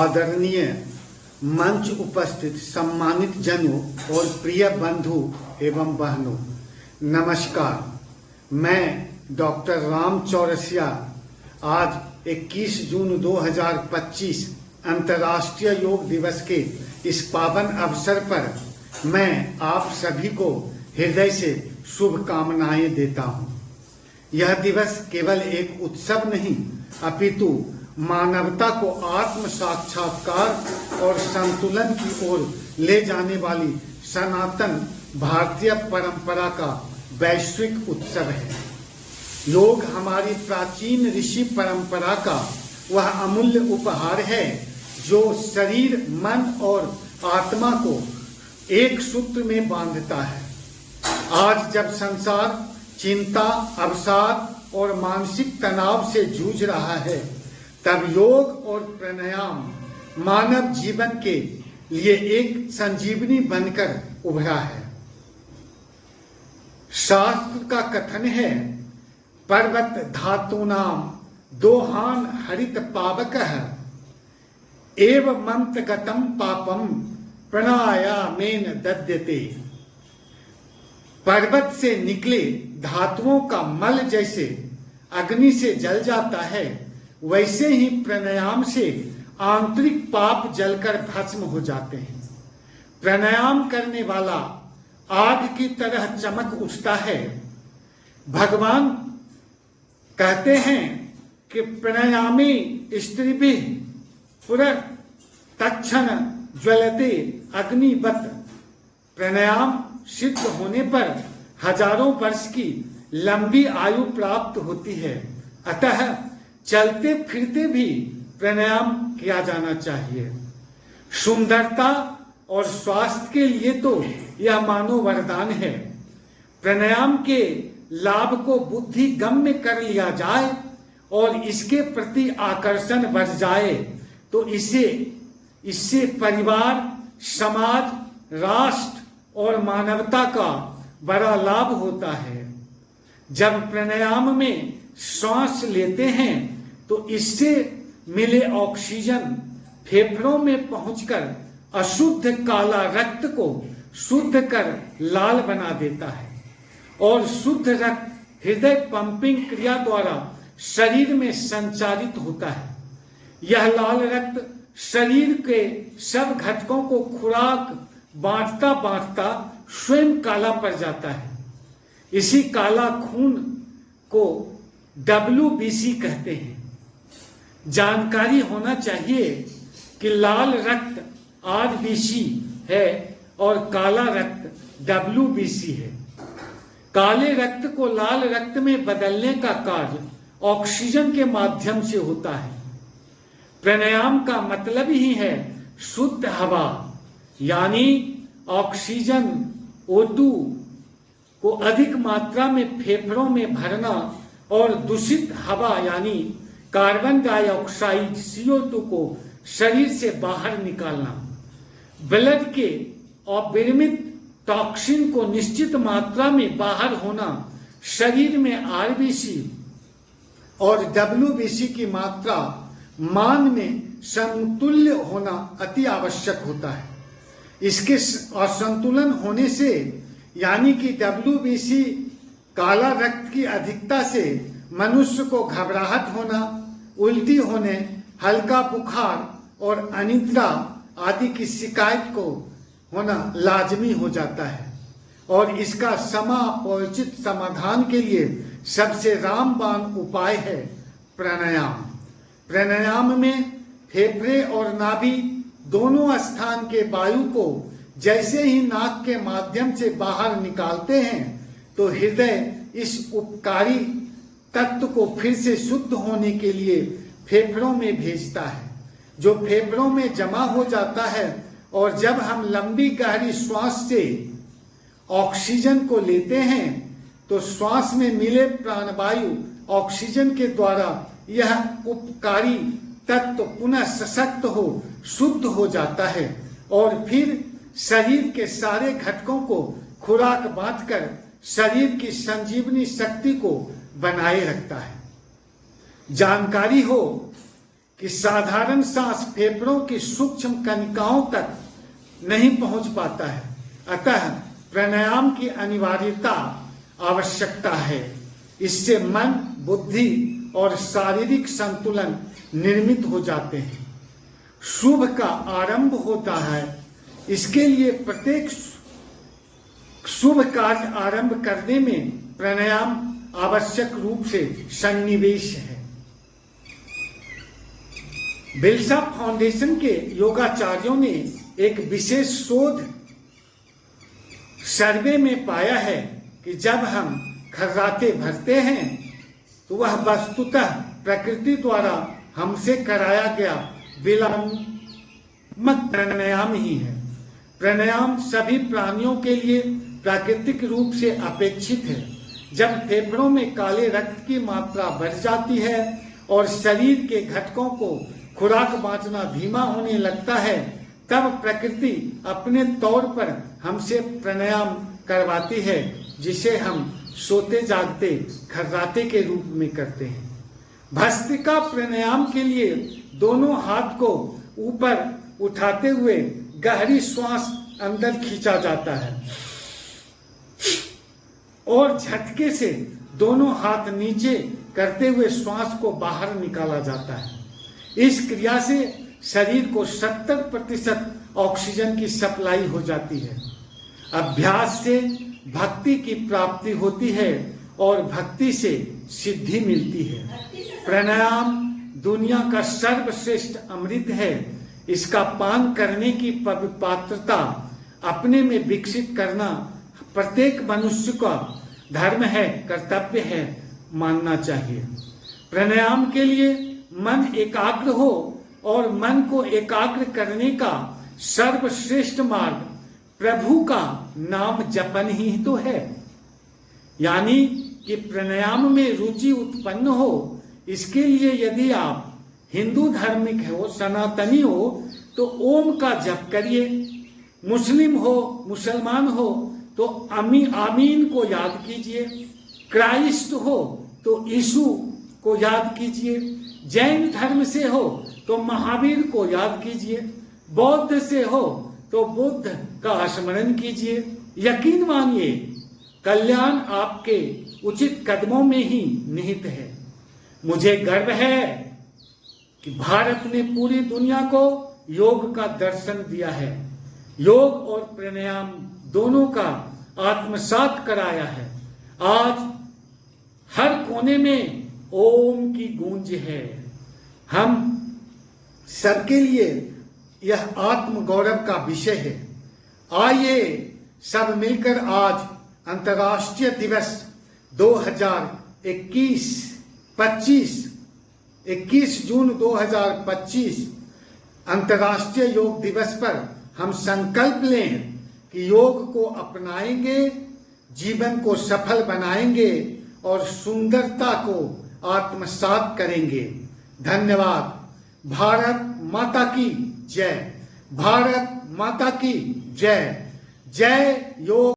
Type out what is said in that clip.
आदरणीय मंच उपस्थित सम्मानित जनों और प्रिय बंधु एवं बहनों, नमस्कार। मैं डॉक्टर राम चौरसिया आज 21 जून 2025 अंतर्राष्ट्रीय योग दिवस के इस पावन अवसर पर मैं आप सभी को हृदय से शुभकामनाएं देता हूं। यह दिवस केवल एक उत्सव नहीं अपितु मानवता को आत्म साक्षात्कार और संतुलन की ओर ले जाने वाली सनातन भारतीय परंपरा का वैश्विक उत्सव है। योग हमारी प्राचीन ऋषि परंपरा का वह अमूल्य उपहार है जो शरीर, मन और आत्मा को एक सूत्र में बांधता है। आज जब संसार चिंता, अवसाद और मानसिक तनाव से जूझ रहा है, तब योग और प्राणायाम मानव जीवन के लिए एक संजीवनी बनकर उभरा है। शास्त्र का कथन है, पर्वत धातूनाम दोहान हरित पावकः एव मंत्रगतम पापम प्राणायामेन दद्यते। पर्वत से निकले धातुओं का मल जैसे अग्नि से जल जाता है, वैसे ही प्राणायाम से आंतरिक पाप जलकर भस्म हो जाते हैं। प्राणायाम करने वाला आग की तरह चमक उठता है। भगवान कहते हैं कि प्राणायामी स्त्रीभिः पुरः तत्क्षण ज्वलते अग्निवत्। प्राणायाम सिद्ध होने पर हजारों वर्ष की लंबी आयु प्राप्त होती है। अतः चलते फिरते भी प्राणायाम किया जाना चाहिए। सुंदरता और स्वास्थ्य के लिए तो यह मानो वरदान है। प्राणायाम के लाभ को बुद्धि गम्य कर लिया जाए और इसके प्रति आकर्षण बढ़ जाए तो इससे परिवार, समाज, राष्ट्र और मानवता का बड़ा लाभ होता है। जब प्राणायाम में श्वास लेते हैं तो इससे मिले ऑक्सीजन फेफड़ों में पहुंचकर अशुद्ध काला रक्त को शुद्ध कर लाल बना देता है और शुद्ध रक्त हृदय पंपिंग क्रिया द्वारा शरीर में संचारित होता है। यह लाल रक्त शरीर के सब घटकों को खुराक बांटता बांटता स्वयं काला पड़ जाता है। इसी काला खून को WBC कहते हैं। जानकारी होना चाहिए कि लाल रक्त RBC है और काला रक्त WBC है। काले रक्त को लाल रक्त में बदलने का कार्य ऑक्सीजन के माध्यम से होता है। प्राणायाम का मतलब ही है शुद्ध हवा, यानी ऑक्सीजन O2 को अधिक मात्रा में फेफड़ों में भरना और दूषित हवा यानी कार्बन डाइऑक्साइड CO2 को शरीर से बाहर निकालना। ब्लड के अविरमित टॉक्सिन को निश्चित मात्रा में बाहर होना, शरीर में RBC और WBC की मात्रा मान में समतुल्य होना अति आवश्यक होता है। इसके असंतुलन होने से यानी कि WBC काला रक्त की अधिकता से मनुष्य को घबराहट होना, उल्टी होने, हल्का बुखार और अनिद्रा आदि की शिकायत को होना लाजमी हो जाता है। और इसका समापोचित समाधान के लिए सबसे रामबाण उपाय है प्राणायाम। प्राणायाम में फेफड़े और नाभि दोनों स्थान के वायु को जैसे ही नाक के माध्यम से बाहर निकालते हैं तो हृदय इस उपकारी तत्व को फिर से शुद्ध होने के लिए फेफड़ों में भेजता है, जो फेफड़ों में जमा हो जाता है। और जब हम लंबी गहरी श्वास से ऑक्सीजन को लेते हैं तो श्वास में मिले प्राणवायु ऑक्सीजन के द्वारा यह उपकारी तत्व पुनः सशक्त हो शुद्ध हो जाता है और फिर शरीर के सारे घटकों को खुराक बांटकर शरीर की संजीवनी शक्ति को बनाए रखता है। जानकारी हो कि साधारण सांस फेफड़ों की सूक्ष्म कणिकाओं तक नहीं पहुंच पाता है। अतः प्राणायाम की अनिवार्यता आवश्यकता है। इससे मन, बुद्धि और शारीरिक संतुलन निर्मित हो जाते हैं। शुभ का आरंभ होता है। इसके लिए प्रत्येक शुभ कार्य आरंभ करने में प्राणायाम आवश्यक रूप से सन्निवेश है। बिरसा फाउंडेशन के योगाचार्यों ने एक विशेष शोध सर्वे में पाया है कि जब हम खर्राटे भरते हैं तो वह वस्तुतः प्रकृति द्वारा हमसे कराया गया विलामक प्राणायाम ही है। प्राणायाम सभी प्राणियों के लिए प्राकृतिक रूप से अपेक्षित है। जब फेफड़ों में काले रक्त की मात्रा बढ़ जाती है और शरीर के घटकों को खुराक बांटना धीमा होने लगता है, तब प्रकृति अपने तौर पर हमसे प्राणायाम करवाती है, जिसे हम सोते जागते खर्राटे के रूप में करते हैं। भस्त्रिका प्राणायाम के लिए दोनों हाथ को ऊपर उठाते हुए गहरी श्वास अंदर खींचा जाता है और झटके से दोनों हाथ नीचे करते हुए श्वास को बाहर निकाला जाता है। इस क्रिया से शरीर को 70% ऑक्सीजन की सप्लाई हो जाती है। अभ्यास से भक्ति की प्राप्ति होती है और भक्ति से सिद्धि मिलती है। प्राणायाम दुनिया का सर्वश्रेष्ठ अमृत है। इसका पान करने की पात्रता अपने में विकसित करना प्रत्येक मनुष्य का धर्म है, कर्तव्य है, मानना चाहिए। प्राणायाम के लिए मन एकाग्र हो और मन को एकाग्र करने का सर्वश्रेष्ठ मार्ग प्रभु का नाम जपन ही तो है। यानी कि प्राणायाम में रुचि उत्पन्न हो। इसके लिए यदि आप हिंदू धार्मिक हो, सनातनी हो, तो ओम का जप करिए। मुस्लिम हो, मुसलमान हो तो आमीन को याद कीजिए। क्राइस्ट हो तो यीशु को याद कीजिए। जैन धर्म से हो तो महावीर को याद कीजिए। बौद्ध से हो तो बुद्ध का स्मरण कीजिए। यकीन मानिए, कल्याण आपके उचित कदमों में ही निहित है। मुझे गर्व है कि भारत ने पूरी दुनिया को योग का दर्शन दिया है। योग और प्राणायाम दोनों का आत्मसात कराया है। आज हर कोने में ओम की गूंज है। हम सबके लिए यह आत्म गौरव का विषय है। आइए सब मिलकर आज अंतर्राष्ट्रीय दिवस 21 जून 2025 अंतर्राष्ट्रीय योग दिवस पर हम संकल्प लें कि योग को अपनाएंगे, जीवन को सफल बनाएंगे और सुंदरता को आत्मसात करेंगे। धन्यवाद। भारत माता की जय। भारत माता की जय। जय योग।